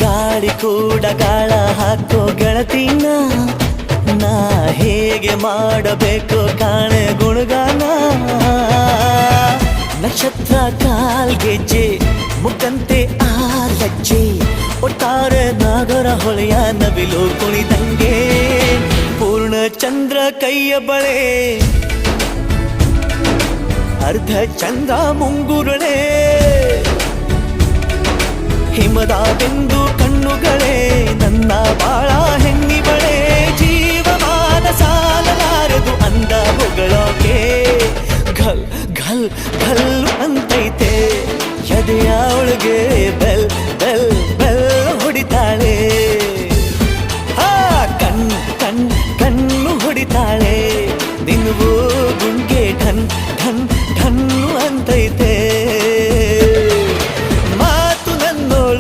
ಗಾಳಿ ಕೂಡ ಗಾಳ ಹಾಕೋ ಗೆಳತಿನ ನಾ ಹೇಗೆ ಮಾಡಬೇಕು ಕಾಣೆ ಗುಣಗಾನ ನಕ್ಷತ್ರ ಕಾಲ್ಗೆಜ್ಜೆ ಮುಖಂತೆ ಆಲಜ್ಜೆ ಒಟ್ಟಾರೆ ನಾಗರ ಹೊಳೆಯ ನವಿಲು ಕುಣಿದಂಗೆ ಪೂರ್ಣ ಚಂದ್ರ ಕೈಯ ಬಳೆ ಅರ್ಧ ಚಂದ್ರ ಮುಂಗುರುಳೆ ಹಿಮದ ಬಿಂದು ಕಣ್ಣುಗಳೇ ನನ್ನ ಬಾಳ ಹೆಣ್ಣಿಬಳೆ ಜೀವಮಾನ ಸಾಲಲಾರದು ಅಂದ ಹೊಗಳೋಕೆ ಘಲ್ ಘಲ್ ಘಲ್ ಅಂತೈತೆ ಎದೆಯ ಒಳಗೆ